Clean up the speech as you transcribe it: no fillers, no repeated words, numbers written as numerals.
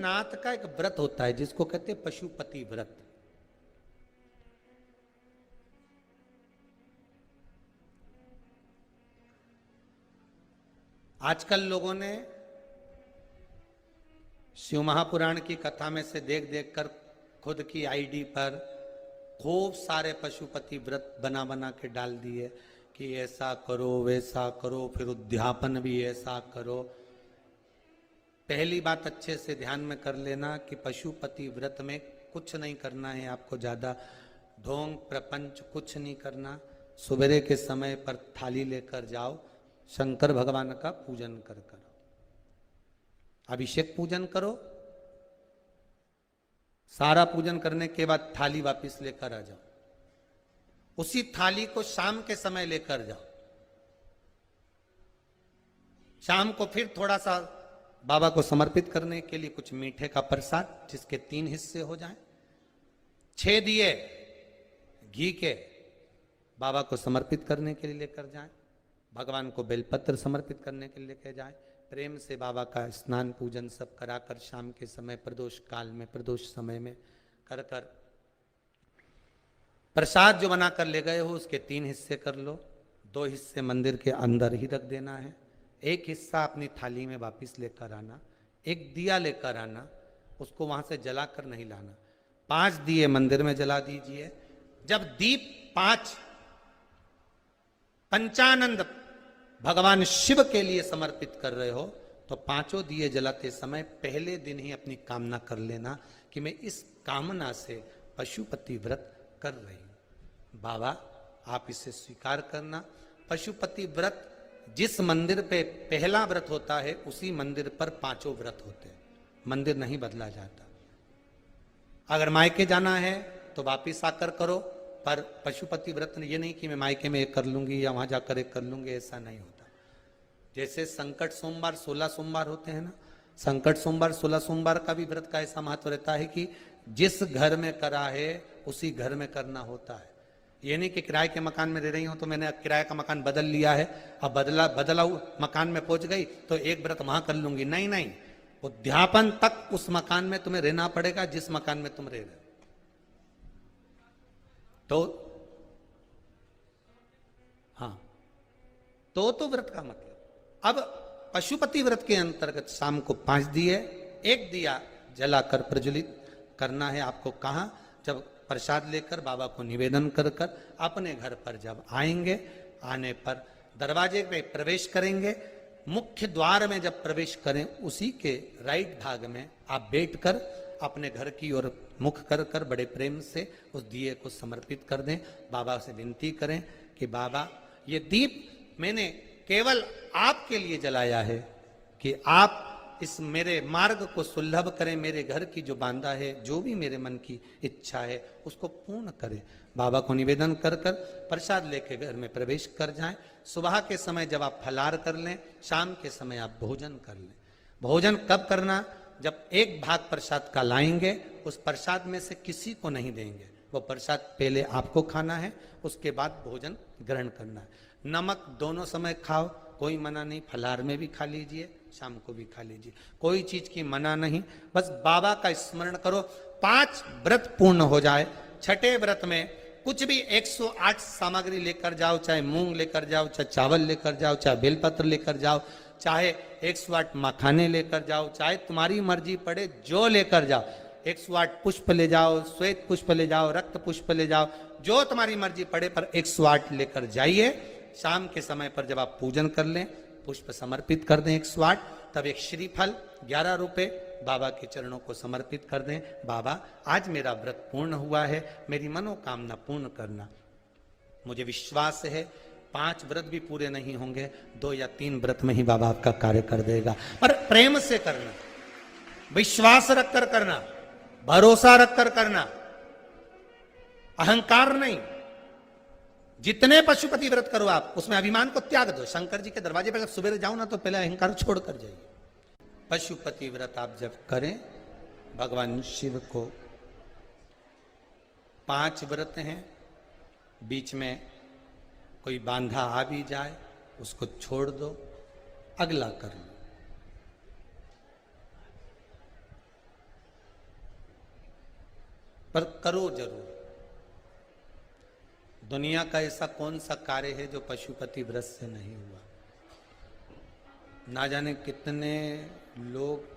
भोलेनाथ का एक व्रत होता है जिसको कहते हैं पशुपति व्रत। आजकल लोगों ने शिव महापुराण की कथा में से देख देख कर खुद की आईडी पर खूब सारे पशुपति व्रत बना बना के डाल दिए कि ऐसा करो वैसा करो, फिर उद्यापन भी ऐसा करो। पहली बात अच्छे से ध्यान में कर लेना कि पशुपति व्रत में कुछ नहीं करना है आपको, ज्यादा ढोंग प्रपंच कुछ नहीं करना। सुबह के समय पर थाली लेकर जाओ, शंकर भगवान का पूजन कर करो, अभिषेक पूजन करो, सारा पूजन करने के बाद थाली वापस लेकर आ जाओ। उसी थाली को शाम के समय लेकर जाओ। शाम को फिर थोड़ा सा बाबा को समर्पित करने के लिए कुछ मीठे का प्रसाद, जिसके 3 हिस्से हो जाएं। 6 दिए घी के बाबा को समर्पित करने के लिए लेकर जाएं। भगवान को बेलपत्र समर्पित करने के लिए लेकर जाएं। प्रेम से बाबा का स्नान पूजन सब कराकर शाम के समय प्रदोष काल में, प्रदोष समय में कर कर प्रसाद जो बना कर ले गए हो उसके 3 हिस्से कर लो। 2 हिस्से मंदिर के अंदर ही रख देना है, 1 हिस्सा अपनी थाली में वापिस लेकर आना। 1 दिया लेकर आना, उसको वहां से जलाकर नहीं लाना। 5 दिए मंदिर में जला दीजिए। जब दीप 5 पंचानंद भगवान शिव के लिए समर्पित कर रहे हो तो 5 दिए जलाते समय पहले दिन ही अपनी कामना कर लेना कि मैं इस कामना से पशुपति व्रत कर रही हूं। बाबा आप इसे स्वीकार करना। पशुपति व्रत जिस मंदिर पे पहला व्रत होता है उसी मंदिर पर 5 व्रत होते हैं, मंदिर नहीं बदला जाता। अगर मायके जाना है तो वापिस आकर करो, पर पशुपति व्रत ये नहीं कि मैं मायके में एक कर लूंगी या वहां जाकर एक कर लूंगी, ऐसा नहीं होता। जैसे संकट सोमवार 16 सोमवार होते हैं ना, संकट सोमवार 16 सोमवार का भी व्रत का ऐसा महत्व रहता है कि जिस घर में करा है उसी घर में करना होता है। ये नहीं कि किराए के मकान में रह रही हूं तो मैंने किराए का मकान बदल लिया है, अब बदला मकान में पहुंच गई तो एक व्रत वहां कर लूंगी। नहीं नहीं, उद्यापन तक उस मकान में तुम्हें रहना पड़ेगा जिस मकान में तुम रह रहे। तो हाँ, तो व्रत का मतलब। अब पशुपति व्रत के अंतर्गत शाम को 5 दिए, 1 दिया जलाकर प्रज्वलित करना है आपको। कहां? जब प्रसाद लेकर बाबा को निवेदन कर कर अपने घर पर जब आएंगे, आने पर दरवाजे पे प्रवेश करेंगे, मुख्य द्वार में जब प्रवेश करें उसी के राइट भाग में आप बैठकर अपने घर की ओर मुख कर कर बड़े प्रेम से उस दिए को समर्पित कर दें। बाबा से विनती करें कि बाबा ये दीप मैंने केवल आपके लिए जलाया है कि आप इस मेरे मार्ग को सुलभ करें, मेरे घर की जो बांधा है, जो भी मेरे मन की इच्छा है उसको पूर्ण करें। बाबा को निवेदन कर कर प्रसाद लेके घर में प्रवेश कर जाएं। सुबह के समय जब आप फलार कर लें, शाम के समय आप भोजन कर लें। भोजन कब करना? जब 1 भाग प्रसाद का लाएंगे, उस प्रसाद में से किसी को नहीं देंगे, वो प्रसाद पहले आपको खाना है, उसके बाद भोजन ग्रहण करना है। नमक दोनों समय खाओ, कोई मना नहीं, फलार में भी खा लीजिए, शाम को भी खा लीजिए, कोई चीज की मना नहीं। बस बाबा का स्मरण करो। 5 व्रत पूर्ण हो जाए। 6ठे व्रत में कुछ भी 108 सामग्री लेकर जाओ, चाहे मूंग लेकर जाओ, चाहे चावल लेकर जाओ, चाहे बेलपत्र लेकर जाओ, चाहे 108 मखाने लेकर जाओ, चाहे तुम्हारी मर्जी पड़े जो लेकर जाओ। 108 पुष्प ले जाओ, श्वेत पुष्प ले जाओ, रक्त पुष्प ले जाओ, जो तुम्हारी मर्जी पड़े, पर 108 लेकर जाइए। शाम के समय पर जब आप पूजन कर लें, पुष्प समर्पित कर दें 108, तब एक श्रीफल 11 रुपए बाबा के चरणों को समर्पित कर दें। बाबा आज मेरा व्रत पूर्ण हुआ है, मेरी मनोकामना पूर्ण करना। मुझे विश्वास है 5 व्रत भी पूरे नहीं होंगे, 2 या 3 व्रत में ही बाबा आपका कार्य कर देगा। पर प्रेम से करना, विश्वास रखकर करना, भरोसा रखकर करना, अहंकार नहीं। जितने पशुपति व्रत करो आप, उसमें अभिमान को त्याग दो। शंकर जी के दरवाजे पर जब सुबह जाओ ना तो पहले अहंकार छोड़ कर जाइए। पशुपति व्रत आप जब करें, भगवान शिव को 5 व्रत हैं, बीच में कोई बांधा आ भी जाए उसको छोड़ दो, अगला कर लो। पर करो जरूर। दुनिया का ऐसा कौन सा कार्य है जो पशुपति व्रत से नहीं हुआ। ना जाने कितने लोग